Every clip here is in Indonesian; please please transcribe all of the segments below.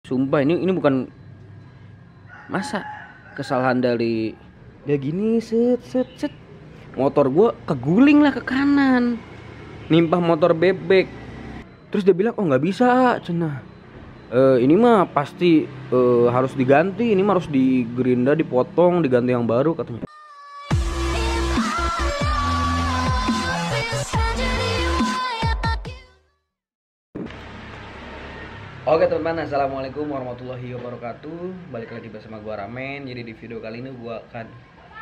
Sumpah ini bukan masa kesalahan dari ya gini set set set. Motor gua keguling lah ke kanan. Nimpah motor bebek. Terus dia bilang, "Oh, nggak bisa, cenah. Ini mah pasti harus diganti, ini mah harus digerinda, dipotong, diganti yang baru," katanya. Oke teman-teman, assalamualaikum warahmatullahi wabarakatuh. Balik lagi bersama gua Ramen. Jadi di video kali ini gua akan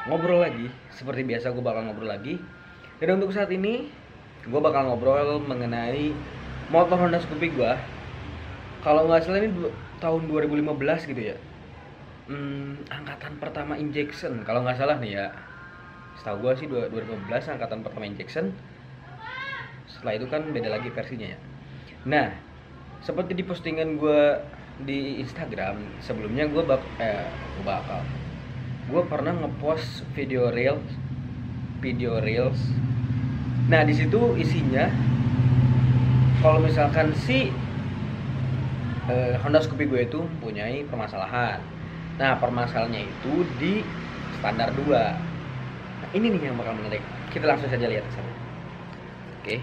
ngobrol lagi. Seperti biasa gua bakal ngobrol lagi. Dan untuk saat ini gua bakal ngobrol mengenai motor Honda Scoopy gua. Kalau nggak salah ini tahun 2015 gitu ya. Angkatan pertama injection kalau nggak salah nih ya. Setahu gua sih 2015 angkatan pertama injection. Setelah itu kan beda lagi versinya ya. Nah, seperti di postingan gue di Instagram sebelumnya, gue pernah ngepost video reels. Nah di situ isinya kalau misalkan si Honda Scoopy gue itu mempunyai permasalahan. Nah permasalahannya itu di standar 2. Nah ini nih yang bakal menarik. Kita langsung saja lihat ke sana. Oke.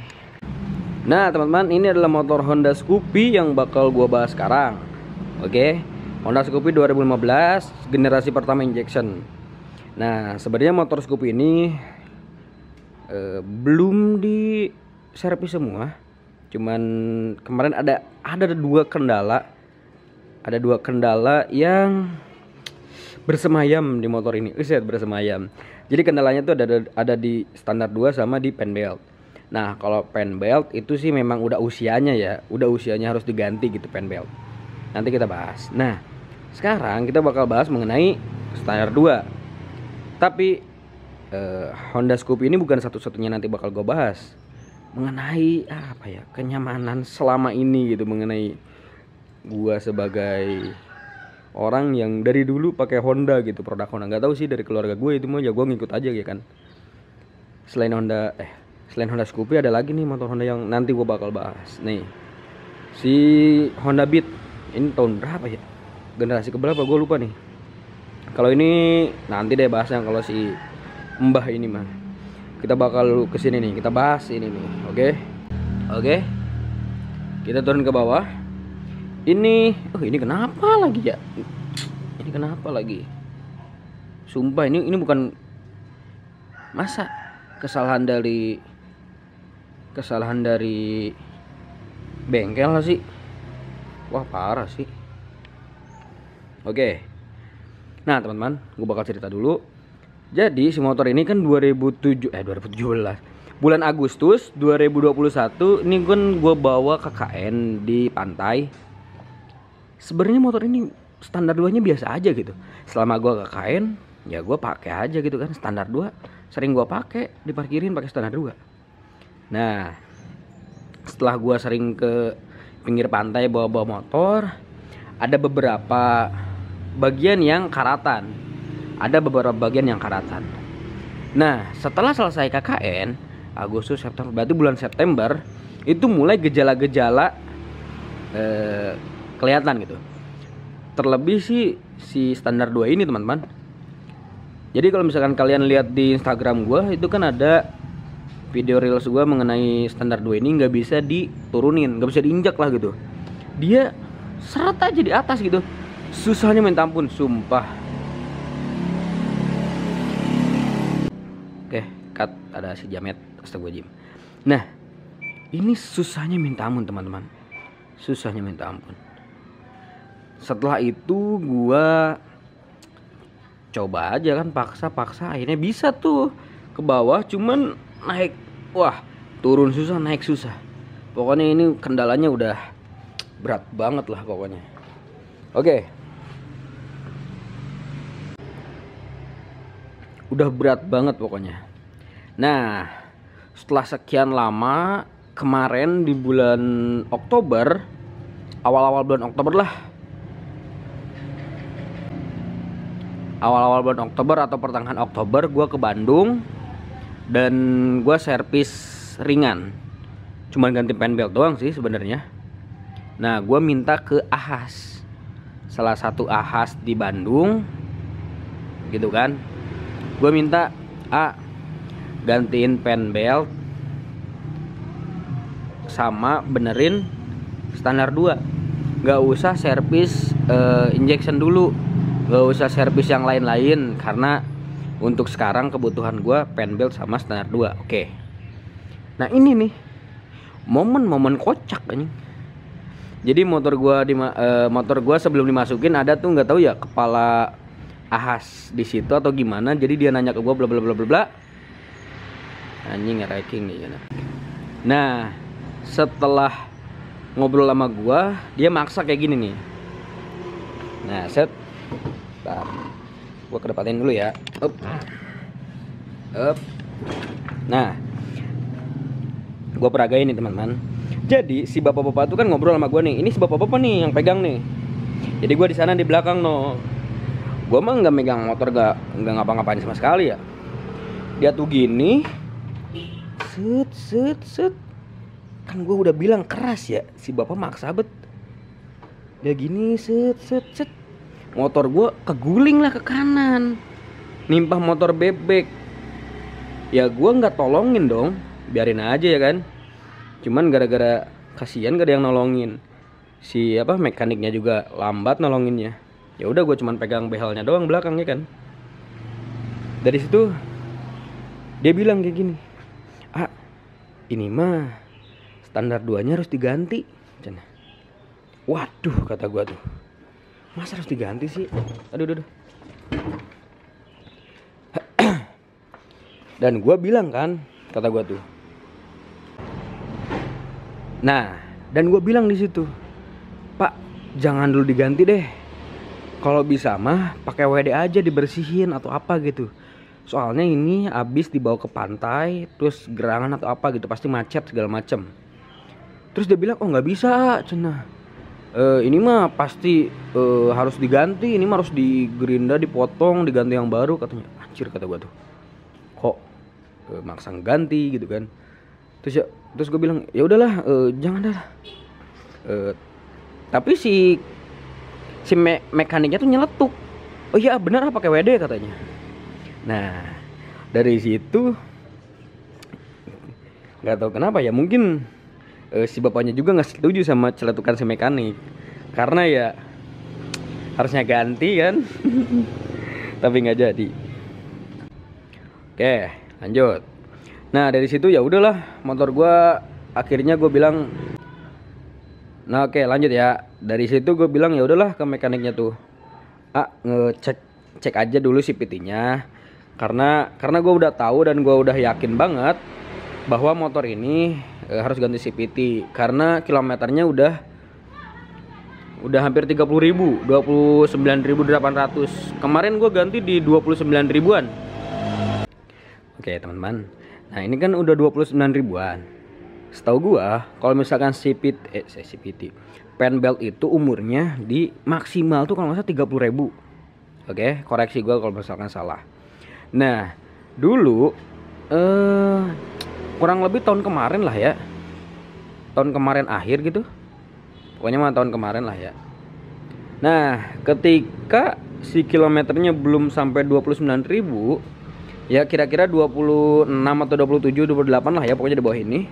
Nah teman-teman, ini adalah motor Honda Scoopy yang bakal gua bahas sekarang. Oke, Honda Scoopy 2015 generasi pertama injection. Nah sebenarnya motor Scoopy ini belum di servis semua. Cuman kemarin ada dua kendala. Ada dua kendala yang bersemayam di motor ini. Bersemayam. Jadi kendalanya tuh ada di standar 2 sama di pen belt. Nah kalau pen belt itu sih memang udah usianya ya, harus diganti gitu pen belt. Nanti kita bahas. Nah sekarang kita bakal bahas mengenai standar 2. Tapi Honda Scoopy ini bukan satu-satunya nanti bakal gue bahas. Mengenai apa ya, kenyamanan selama ini gitu, mengenai gue sebagai orang yang dari dulu pakai Honda gitu, produk Honda. Nggak tahu sih dari keluarga gue itu mah ya gue ngikut aja ya kan. Selain Honda Scoopy ada lagi nih motor Honda yang nanti gue bakal bahas. Nih, si Honda Beat ini tahun berapa ya? Generasi keberapa gue lupa nih. Kalau ini nanti deh bahasnya, kalau si Mbah ini mah. Kita bakal kesini nih, kita bahas ini nih. Oke. Kita turun ke bawah. Ini kenapa lagi ya? Ini kenapa lagi? Sumpah ini bukan masa kesalahan dari bengkel lah sih. Wah parah sih. Oke. Nah teman-teman, gue bakal cerita dulu. Jadi si motor ini kan 2017 bulan Agustus 2021 ini kan gue bawa KKN di pantai. Sebenarnya motor ini standar 2-nya biasa aja gitu. Selama gue KKN ya gue pakai aja gitu kan, standar 2 sering gue pakai, diparkirin pakai standar 2. Nah setelah gue sering ke pinggir pantai bawa motor, ada beberapa bagian yang karatan. Nah setelah selesai KKN Agustus, September, berarti bulan September itu mulai gejala-gejala kelihatan gitu. Terlebih si standar 2 ini teman-teman. Jadi kalau misalkan kalian lihat di Instagram gue, itu kan ada video reels gue mengenai standar 2 ini nggak bisa diturunin, nggak bisa diinjak lah gitu. Dia seret aja di atas gitu. Susahnya minta ampun, sumpah. Oke, cut, ada si Jamet, astagfirullahaladzim. Nah, ini susahnya minta ampun teman-teman. Susahnya minta ampun. Setelah itu gua coba aja kan, paksa akhirnya bisa tuh ke bawah, cuman naik turun susah, naik susah. Pokoknya ini kendalanya udah berat banget lah pokoknya. Oke. Udah berat banget pokoknya. Nah setelah sekian lama, kemarin di bulan Oktober, awal-awal bulan Oktober lah, awal-awal bulan Oktober atau pertengahan Oktober, gue ke Bandung dan gue servis ringan, cuman ganti pen belt doang sih sebenarnya. Nah gue minta ke Ahas. salah satu ahas di Bandung gitu kan. Gue minta gantiin pen belt sama benerin standar 2. Gak usah servis injection dulu, gak usah servis yang lain-lain, karena untuk sekarang kebutuhan gue pen belt sama standar 2. Oke. Nah ini nih momen-momen kocak anjing. Jadi motor gua sebelum dimasukin ada tuh nggak tahu ya kepala ahas di situ atau gimana. Jadi dia nanya ke gua bla bla bla bla bla. Anjing nge-racking nih. Nah, setelah ngobrol sama gua, dia maksa kayak gini nih. Nah, set. Bentar. Gua kedepatin dulu ya. Up. Nah, gua peragain nih teman-teman. Jadi si bapak-bapak tuh kan ngobrol sama gue nih. Ini si bapak-bapak nih yang pegang nih. Jadi gue di sana di belakang no. Gue mah nggak megang motor, nggak ngapa-ngapain sama sekali ya. Dia tuh gini, set. Kan gue udah bilang keras ya. Si bapak maksa bet. Dia gini, set. Motor gue keguling lah ke kanan, nimpah motor bebek. Ya gue nggak tolongin dong, biarin aja ya kan. Cuman gara-gara kasihan gak ada yang nolongin. Si mekaniknya juga lambat nolonginnya. Ya udah gue cuman pegang behelnya doang belakangnya kan. Dari situ dia bilang kayak gini, ini mah standar 2-nya harus diganti. Waduh kata gue tuh, masa harus diganti sih? Aduh. Dan gue bilang kan, kata gue tuh. Nah, dan gue bilang di situ, Pak, jangan dulu diganti deh. Kalau bisa mah pakai WD aja dibersihin atau apa gitu. Soalnya ini abis dibawa ke pantai, terus gerangan atau apa gitu, pasti macet segala macem. Terus dia bilang, oh nggak bisa, cenah. Ini mah pasti harus diganti. Ini mah harus digerinda, dipotong, diganti yang baru katanya. Anjir kata gue tuh, kok maksa ganti gitu kan. Terus gue bilang ya udahlah, jangan dah. Tapi si mekaniknya tuh nyeletuk. Oh iya benar pakai WD katanya. Nah dari situ nggak tahu kenapa ya, mungkin si bapaknya juga nggak setuju sama celetukan si mekanik, karena ya harusnya ganti kan. Tapi nggak jadi. Oke lanjut. Nah dari situ ya udahlah, motor gua akhirnya gue bilang, nah oke lanjut ya. Dari situ gue bilang ya udahlah ke mekaniknya tuh, cek aja dulu CVT-nya, karena gue udah tahu dan gue udah yakin banget bahwa motor ini harus ganti CVT, karena kilometernya udah hampir 30.000, 29.800. Kemarin gue ganti di 29 ribuan. Oke teman-teman, nah ini kan udah 29 ribuan. Setahu gua kalau misalkan CVT pen belt itu umurnya di maksimal tuh kalau nggak salah 30.000. Oke, koreksi gua kalau misalkan salah. Nah dulu kurang lebih tahun kemarin lah ya, tahun kemarin akhir gitu, pokoknya mah tahun kemarin lah ya. Nah ketika si kilometernya belum sampai 29.000, ya kira-kira 26 atau 27, 28 lah ya, pokoknya di bawah ini.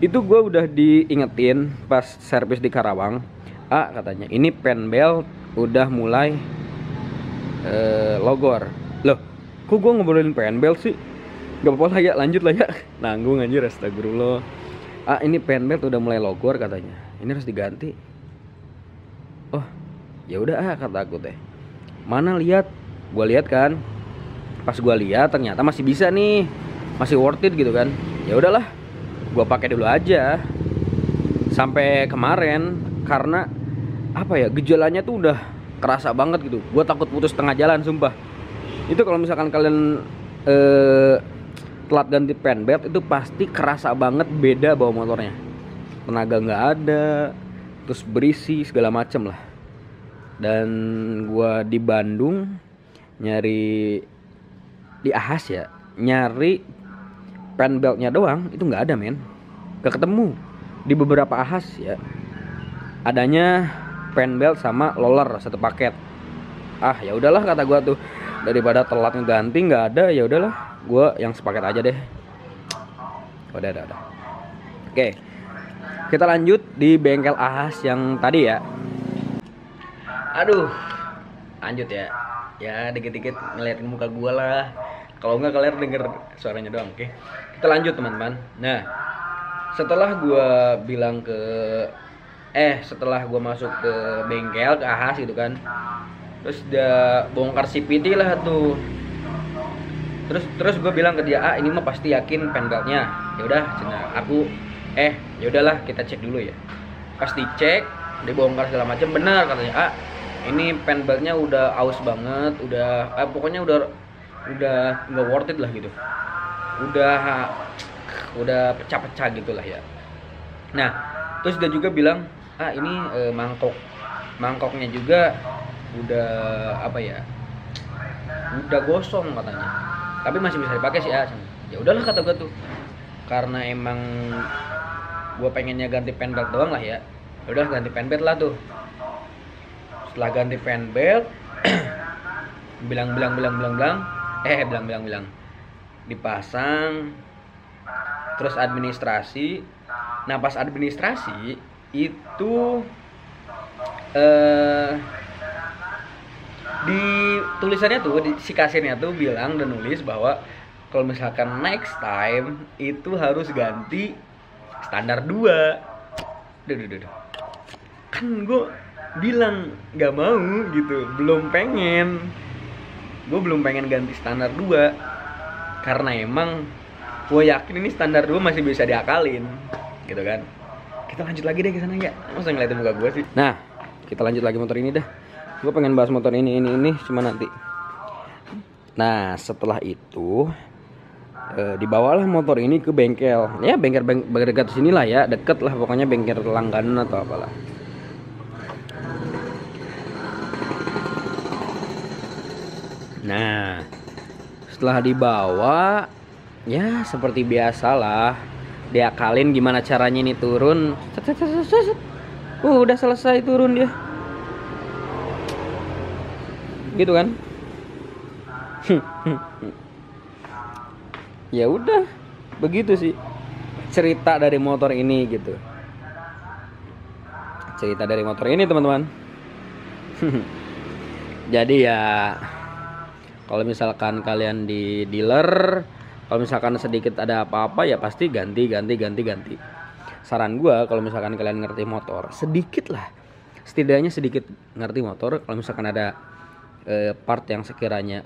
Itu gue udah diingetin pas servis di Karawang, katanya ini pen belt udah mulai logor. Loh kok gue ngobrolin pen belt sih? Gak apa-apa lah ya, lanjut lah ya. Nanggung anjir, astagfirullah. Ini pen belt udah mulai logor katanya, ini harus diganti. Oh ya udah kata aku teh, mana lihat. Gue lihat kan, pas gue lihat ternyata masih bisa nih, masih worth it gitu kan. Ya udahlah, gue pakai dulu aja sampai kemarin, karena gejalanya tuh udah kerasa banget gitu. Gue takut putus tengah jalan sumpah. Itu kalau misalkan kalian telat ganti pen belt itu pasti kerasa banget beda bawa motornya. Tenaga nggak ada, terus berisi segala macem lah. Dan gue di Bandung nyari di Ahas ya, nyari pen beltnya doang itu nggak ada men, gak ketemu. Di beberapa Ahas ya adanya fan belt sama roller satu paket. Ah ya udahlah kata gua tuh, daripada telat ngeganti nggak ada, ya udahlah gua yang sepaket aja deh. Udah. Oke, kita lanjut di bengkel Ahas yang tadi ya. Aduh, lanjut ya. Ya dikit-dikit ngeliatin muka gua lah. Kalau nggak kalian denger suaranya doang. Oke, kita lanjut teman-teman. Nah, setelah gua bilang ke setelah gua masuk ke bengkel ke Ahas gitu kan, terus dia bongkar CVT lah tuh. Terus gue bilang ke dia, ini mah pasti yakin fan beltnya. Ya udah, aku ya udahlah kita cek dulu ya. Pas dicek, dibongkar segala macam, benar katanya, ini fan beltnya udah aus banget, udah pokoknya udah nggak worth it lah gitu. Udah pecah-pecah gitulah ya. Nah, terus dia juga bilang, ini mangkoknya juga udah udah gosong katanya, tapi masih bisa dipakai sih. Ya udahlah kata gue tuh, karena emang gue pengennya ganti fan belt doang lah ya. Udah ganti fan belt lah tuh. Setelah ganti fan belt bilang dipasang, terus administrasi. Nah pas administrasi itu di tulisannya tuh, si kasirnya tuh bilang dan nulis bahwa kalau misalkan next time itu harus ganti standar 2. Duh. Kan gue bilang gak mau gitu, gue belum pengen ganti standar 2 karena emang gue yakin ini standar 2 masih bisa diakalin gitu kan. Kita lanjut lagi deh ke sana ya, masa ngeliatin muka gue sih. Nah, kita lanjut lagi motor ini dah. Gue pengen bahas motor ini cuma nanti. Nah setelah itu dibawalah motor ini ke bengkel. Ya bengkel dekat sini lah ya, deket lah pokoknya, bengkel langganan atau apalah. Nah setelah dibawa, ya seperti biasalah, diakalin gimana caranya ini turun. Udah selesai turun dia. Gitu kan. Ya udah begitu sih cerita dari motor ini gitu. Cerita dari motor ini teman-teman. Jadi ya kalau misalkan kalian di dealer, kalau misalkan sedikit ada apa-apa ya pasti ganti. Saran gua kalau misalkan kalian ngerti motor, setidaknya sedikit ngerti motor, kalau misalkan ada part yang sekiranya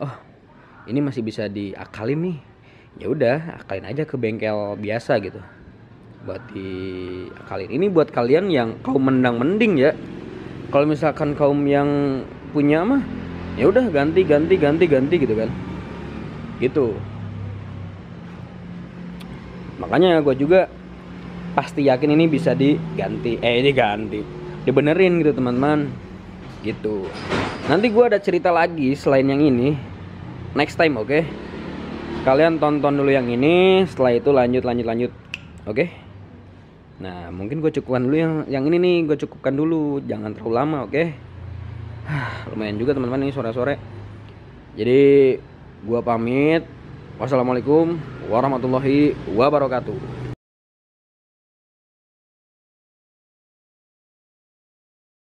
ini masih bisa diakalin nih, ya udah akalin aja ke bengkel biasa gitu buat diakalin. Ini buat kalian yang kaum mending ya. Kalau misalkan kaum yang punya mah ya udah ganti gitu kan. Gitu. Makanya gue juga pasti yakin ini bisa dibenerin gitu teman-teman. Gitu. Nanti gue ada cerita lagi selain yang ini next time, oke? Kalian tonton dulu yang ini, setelah itu lanjut, oke? Nah mungkin gue cukupkan dulu yang ini nih, gue cukupkan dulu, jangan terlalu lama, oke? Lumayan juga teman-teman ini sore-sore. Jadi gue pamit. Wassalamualaikum warahmatullahi wabarakatuh.